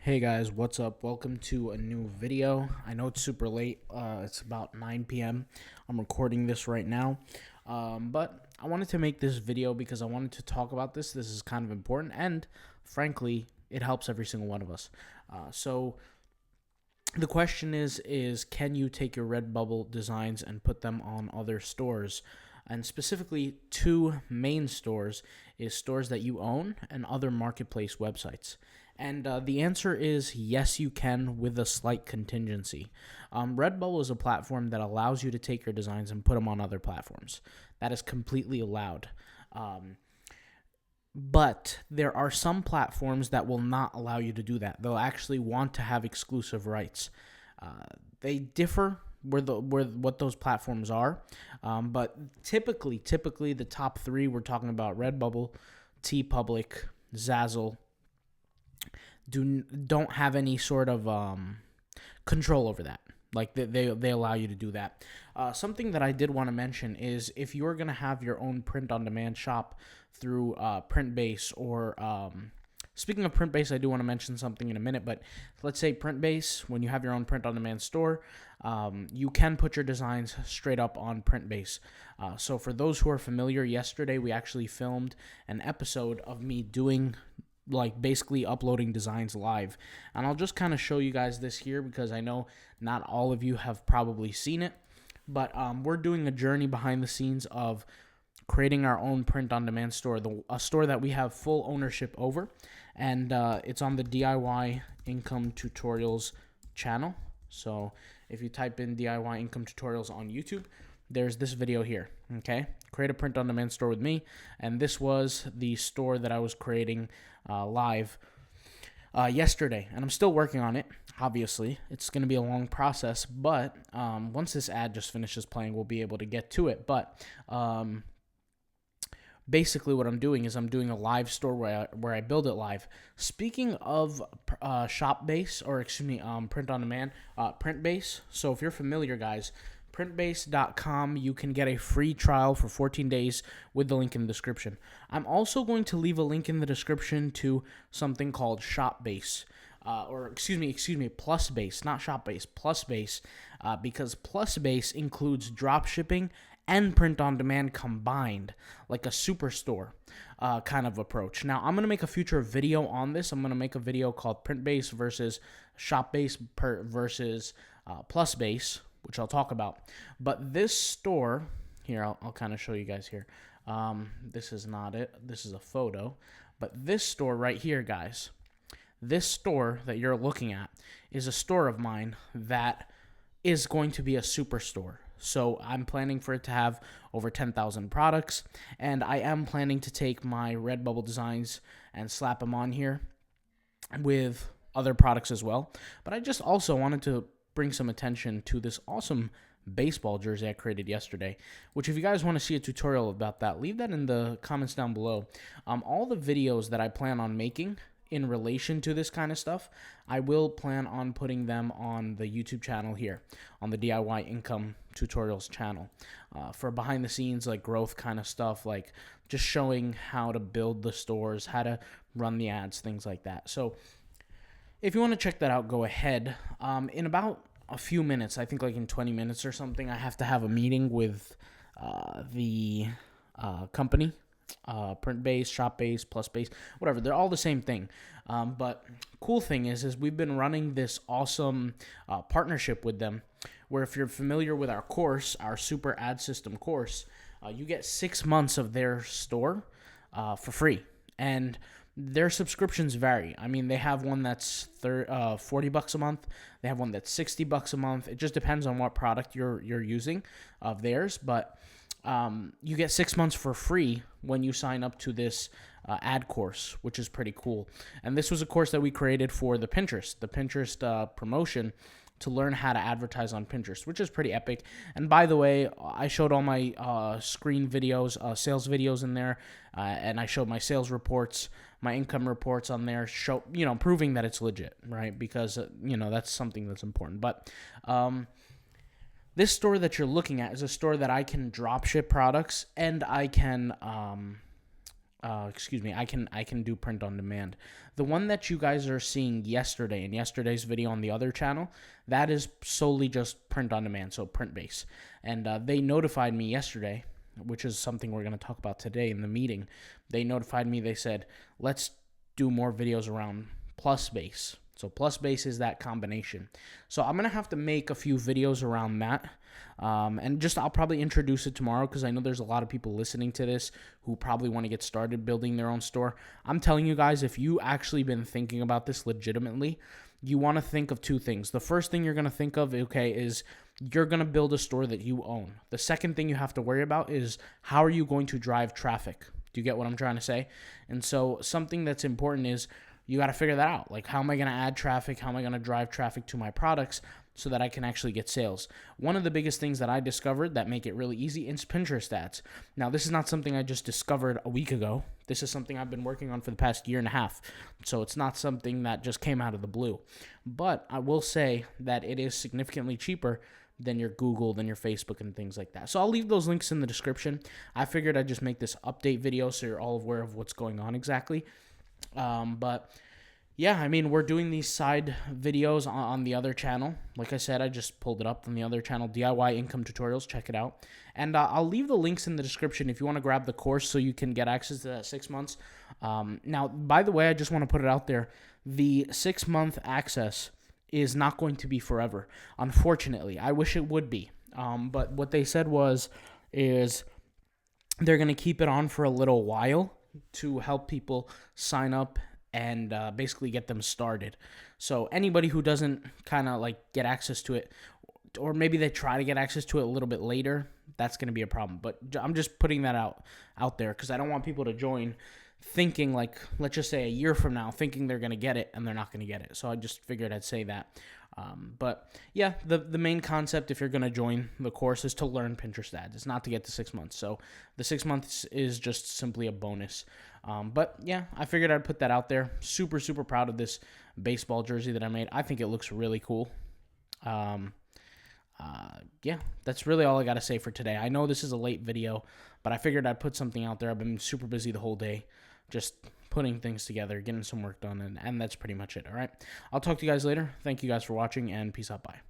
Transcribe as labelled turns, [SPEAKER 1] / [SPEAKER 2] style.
[SPEAKER 1] Hey guys, what's up? Welcome to a new video. I know it's super late. It's about 9 p.m. I'm recording this right now. But I wanted to make this video because I wanted to talk about this. This is kind of important and frankly, it helps every single one of us. So the question is can you take your Redbubble designs and put them on other stores? And specifically, two main stores is stores that you own and other marketplace websites. And the answer is yes, you can, with a slight contingency. Redbubble is a platform that allows you to take your designs and put them on other platforms. That is completely allowed. But there are some platforms that will not allow you to do that. They'll actually want to have exclusive rights. They differ where what those platforms are, but typically the top three we're talking about: Redbubble, TeePublic, Zazzle. Don't have any sort of control over that. Like they allow you to do that. Something that I did want to mention is if you're gonna have your own print-on-demand shop through Printbase or speaking of Printbase, I do want to mention something in a minute. But let's say Printbase, when you have your own print-on-demand store, you can put your designs straight up on Printbase. So for those who are familiar, yesterday we actually filmed an episode of me doing basically uploading designs live, and I'll just kind of show you guys this here because I know not all of you have probably seen it, but we're doing a journey behind the scenes of creating our own print-on-demand store, a store that we have full ownership over, and it's on the DIY Income Tutorials channel. So if you type in DIY Income Tutorials on YouTube, there's this video here, okay? Create a print-on-demand store with me, and this was the store that I was creating live yesterday, and I'm still working on it. Obviously, it's going to be a long process, but once this ad just finishes playing, we'll be able to get to it. But basically what I'm doing is I'm doing a live store where I build it live. Speaking of shop-base, or excuse me, print-on-demand, Printbase. So if you're familiar, guys, printbase.com, you can get a free trial for 14 days with the link in the description. I'm also going to leave a link in the description to something called Shopbase. Or excuse me, Plusbase, not Shopbase, Plusbase, because Plusbase includes drop shipping and print-on-demand combined, like a superstore kind of approach. Now, I'm going to make a future video on this. I'm going to make a video called Printbase versus Shopbase versus Plusbase, which I'll talk about. But this store, here, I'll kind of show you guys here. This is not it. This is a photo. But this store right here, guys, this store that you're looking at is a store of mine that is going to be a superstore. So I'm planning for it to have over 10,000 products, and I am planning to take my Redbubble designs and slap them on here with other products as well. But I just also wanted to bring some attention to this awesome baseball jersey I created yesterday, which if you guys want to see a tutorial about that, leave that in the comments down below. All the videos that I plan on making in relation to this kind of stuff, I will plan on putting them on the YouTube channel here, on the DIY Income Tutorials channel, for behind the scenes, like growth kind of stuff, like just showing how to build the stores, how to run the ads, things like that. So if you want to check that out, go ahead. In about a few minutes, I think like in 20 minutes or something, I have to have a meeting with the company, Printbase, Shopbase, Plusbase, whatever. They're all the same thing. But cool thing is we've been running this awesome partnership with them, where if you're familiar with our course, our super ad system course, you get 6 months of their store for free. And their subscriptions vary. I mean, they have one that's $40 a month. They have one that's $60 a month. It just depends on what product you're using of theirs. But you get 6 months for free when you sign up to this ad course, which is pretty cool. And this was a course that we created for the Pinterest promotion, to learn how to advertise on Pinterest, which is pretty epic. And by the way, I showed all my screen videos, sales videos in there, and I showed my sales reports, my income reports on there, proving that it's legit, right? Because, that's something that's important. But this store that you're looking at is a store that I can drop ship products, and I can excuse me, I can do print on demand. The one that you guys are seeing yesterday in yesterday's video on the other channel, that is solely just print on demand, so print base. And they notified me yesterday, which is something we're going to talk about today in the meeting. They notified me, they said, let's do more videos around plus base. So plus base is that combination. So I'm going to have to make a few videos around that. And I'll probably introduce it tomorrow, because I know there's a lot of people listening to this who probably want to get started building their own store. I'm telling you guys, if you actually been thinking about this legitimately, you want to think of two things. The first thing you're going to think of, okay, is you're going to build a store that you own. The second thing you have to worry about is how are you going to drive traffic? Do you get what I'm trying to say? And so something that's important is you got to figure that out. Like, how am I going to add traffic? How am I going to drive traffic to my products so that I can actually get sales? One of the biggest things that I discovered that make it really easy is Pinterest ads. Now, this is not something I just discovered a week ago. This is something I've been working on for the past year and a half. So it's not something that just came out of the blue. But I will say that it is significantly cheaper than your Google, than your Facebook, and things like that. So I'll leave those links in the description. I figured I'd just make this update video so you're all aware of what's going on exactly. But yeah, I mean, we're doing these side videos on the other channel. Like I said, I just pulled it up from the other channel, DIY Income Tutorials. Check it out. And I'll leave the links in the description if you want to grab the course so you can get access to that 6 months. Now, by the way, I just want to put it out there. The 6-month access is not going to be forever, unfortunately. I wish it would be. But what they said is they're going to keep it on for a little while to help people sign up and basically get them started. So anybody who doesn't kind of like get access to it, or maybe they try to get access to it a little bit later, that's going to be a problem. But I'm just putting that out there because I don't want people to join thinking, like, let's just say a year from now, thinking they're going to get it and they're not going to get it. So I just figured I'd say that. But yeah, the main concept, if you're going to join the course, is to learn Pinterest ads. It's not to get to 6 months. So the 6 months is just simply a bonus. But yeah, I figured I'd put that out there. Super, super proud of this baseball jersey that I made. I think it looks really cool. Yeah, that's really all I got to say for today. I know this is a late video, but I figured I'd put something out there. I've been super busy the whole day, just putting things together, getting some work done, and that's pretty much it, all right? I'll talk to you guys later. Thank you guys for watching, and peace out. Bye.